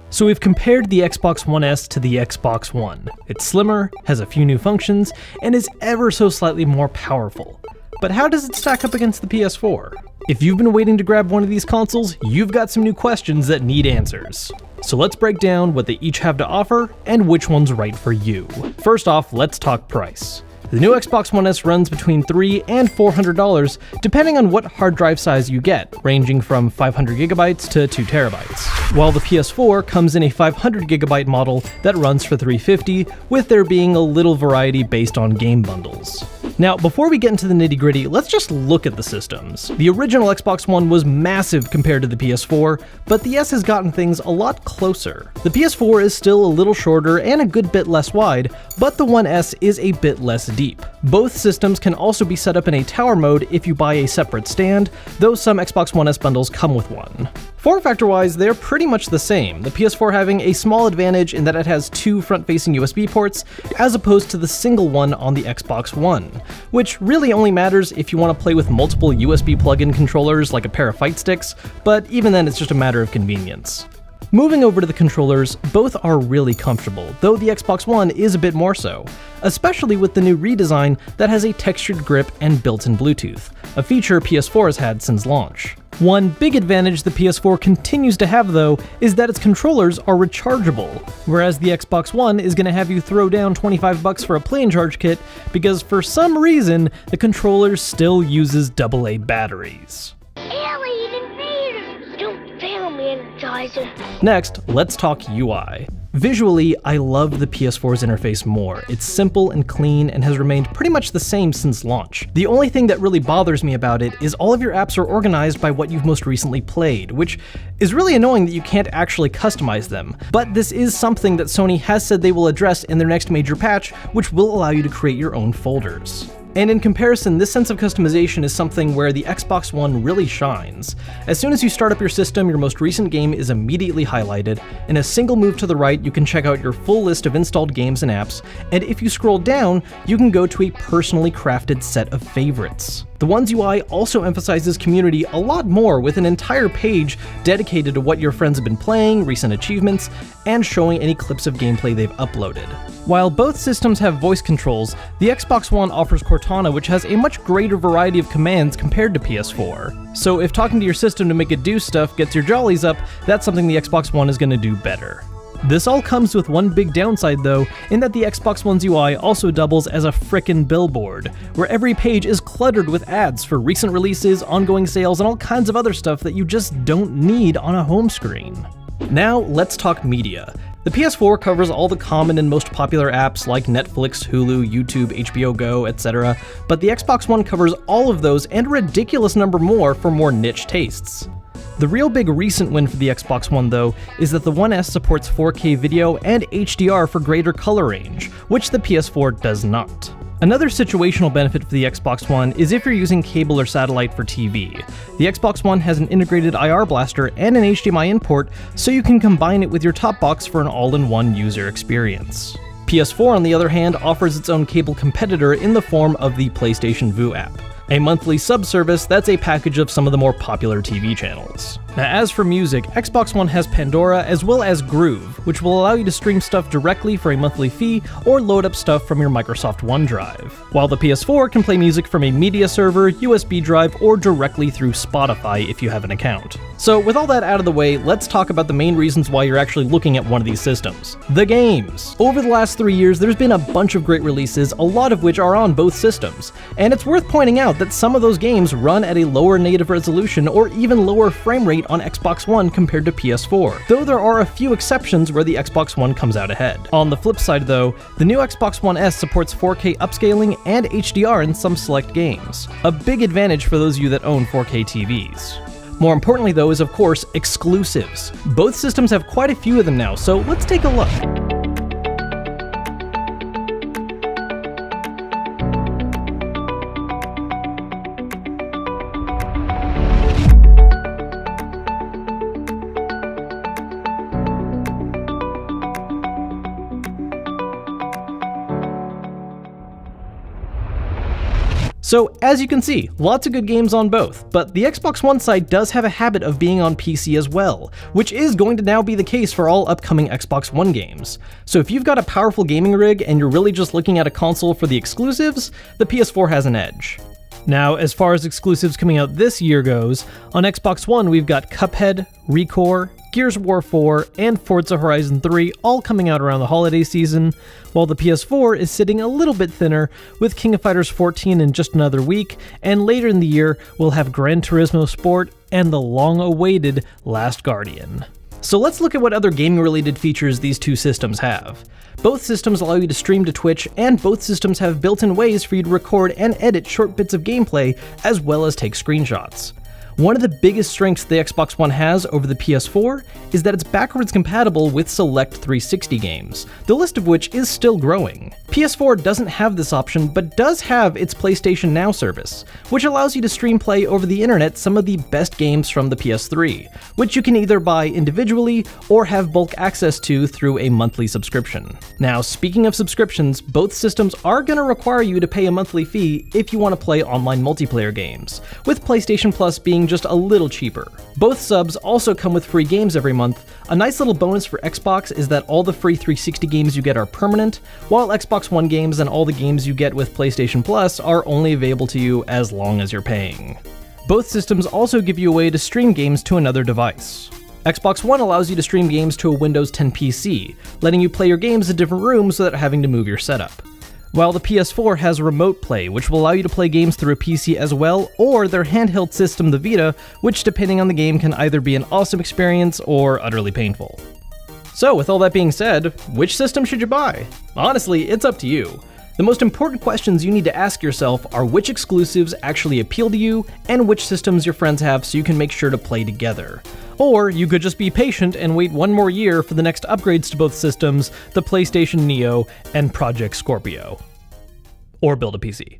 So we've compared the Xbox One S to the Xbox One. It's slimmer, has a few new functions, and is ever so slightly more powerful. But how does it stack up against the PS4? If you've been waiting to grab one of these consoles, you've got some new questions that need answers. So let's break down what they each have to offer and which one's right for you. First off, let's talk price. The new Xbox One S runs between $300 and $400, depending on what hard drive size you get, ranging from 500GB to 2TB, while the PS4 comes in a 500GB model that runs for $350, with there being a little variety based on game bundles. Now, before we get into the nitty-gritty, let's just look at the systems. The original Xbox One was massive compared to the PS4, but the S has gotten things a lot closer. The PS4 is still a little shorter and a good bit less wide, but the One S is a bit less deep. Both systems can also be set up in a tower mode if you buy a separate stand, though some Xbox One S bundles come with one. Form factor-wise, they're pretty much the same, the PS4 having a small advantage in that it has two front-facing USB ports, as opposed to the single one on the Xbox One, which really only matters if you want to play with multiple USB plug-in controllers like a pair of fight sticks, but even then it's just a matter of convenience. Moving over to the controllers, both are really comfortable, though the Xbox One is a bit more so, especially with the new redesign that has a textured grip and built-in Bluetooth, a feature PS4 has had since launch. One big advantage the PS4 continues to have, though, is that its controllers are rechargeable, whereas the Xbox One is going to have you throw down $25 for a plain charge kit because for some reason the controller still uses AA batteries. Next, let's talk UI. Visually, I love the PS4's interface more. It's simple and clean and has remained pretty much the same since launch. The only thing that really bothers me about it is all of your apps are organized by what you've most recently played, which is really annoying that you can't actually customize them. But this is something that Sony has said they will address in their next major patch, which will allow you to create your own folders. And in comparison, this sense of customization is something where the Xbox One really shines. As soon as you start up your system, your most recent game is immediately highlighted. In a single move to the right, you can check out your full list of installed games and apps, and if you scroll down, you can go to a personally crafted set of favorites. The One's UI also emphasizes community a lot more, with an entire page dedicated to what your friends have been playing, recent achievements, and showing any clips of gameplay they've uploaded. While both systems have voice controls, the Xbox One offers Cortana, which has a much greater variety of commands compared to PS4. So if talking to your system to make it do stuff gets your jollies up, that's something the Xbox One is going to do better. This all comes with one big downside though, in that the Xbox One's UI also doubles as a frickin' billboard, where every page is cluttered with ads for recent releases, ongoing sales, and all kinds of other stuff that you just don't need on a home screen. Now let's talk media. The PS4 covers all the common and most popular apps like Netflix, Hulu, YouTube, HBO Go, etc., but the Xbox One covers all of those and a ridiculous number more for more niche tastes. The real big recent win for the Xbox One, though, is that the One S supports 4K video and HDR for greater color range, which the PS4 does not. Another situational benefit for the Xbox One is if you're using cable or satellite for TV. The Xbox One has an integrated IR blaster and an HDMI in port, so you can combine it with your top box for an all-in-one user experience. PS4, on the other hand, offers its own cable competitor in the form of the PlayStation Vue app, a monthly sub-service that's a package of some of the more popular TV channels. Now, as for music, Xbox One has Pandora as well as Groove, which will allow you to stream stuff directly for a monthly fee or load up stuff from your Microsoft OneDrive, while the PS4 can play music from a media server, USB drive, or directly through Spotify if you have an account. So with all that out of the way, let's talk about the main reasons why you're actually looking at one of these systems: the games. Over the last 3 years, there's been a bunch of great releases, a lot of which are on both systems, and it's worth pointing out that some of those games run at a lower native resolution or even lower frame rate on Xbox One compared to PS4, though there are a few exceptions where the Xbox One comes out ahead. On the flip side though, the new Xbox One S supports 4K upscaling and HDR in some select games, a big advantage for those of you that own 4K TVs. More importantly though is of course exclusives. Both systems have quite a few of them now, so let's take a look. So as you can see, lots of good games on both, but the Xbox One side does have a habit of being on PC as well, which is going to now be the case for all upcoming Xbox One games. So if you've got a powerful gaming rig and you're really just looking at a console for the exclusives, the PS4 has an edge. Now, as far as exclusives coming out this year goes, on Xbox One we've got Cuphead, ReCore, Gears of War 4, and Forza Horizon 3 all coming out around the holiday season, while the PS4 is sitting a little bit thinner, with King of Fighters 14 in just another week, and later in the year we'll have Gran Turismo Sport and the long-awaited Last Guardian. So let's look at what other gaming-related features these two systems have. Both systems allow you to stream to Twitch, and both systems have built-in ways for you to record and edit short bits of gameplay, as well as take screenshots. One of the biggest strengths the Xbox One has over the PS4 is that it's backwards compatible with select 360 games, the list of which is still growing. PS4 doesn't have this option, but does have its PlayStation Now service, which allows you to stream play over the internet some of the best games from the PS3, which you can either buy individually or have bulk access to through a monthly subscription. Now, speaking of subscriptions, both systems are going to require you to pay a monthly fee if you want to play online multiplayer games, with PlayStation Plus being just a little cheaper. Both subs also come with free games every month. A nice little bonus for Xbox is that all the free 360 games you get are permanent, while Xbox One games and all the games you get with PlayStation Plus are only available to you as long as you're paying. Both systems also give you a way to stream games to another device. Xbox One allows you to stream games to a Windows 10 PC, letting you play your games in different rooms without having to move your setup. While the PS4 has Remote Play, which will allow you to play games through a PC as well, or their handheld system, the Vita, which depending on the game can either be an awesome experience or utterly painful. So with all that being said, which system should you buy? Honestly, it's up to you. The most important questions you need to ask yourself are which exclusives actually appeal to you, and which systems your friends have so you can make sure to play together. Or you could just be patient and wait one more year for the next upgrades to both systems, the PlayStation Neo and Project Scorpio. Or build a PC.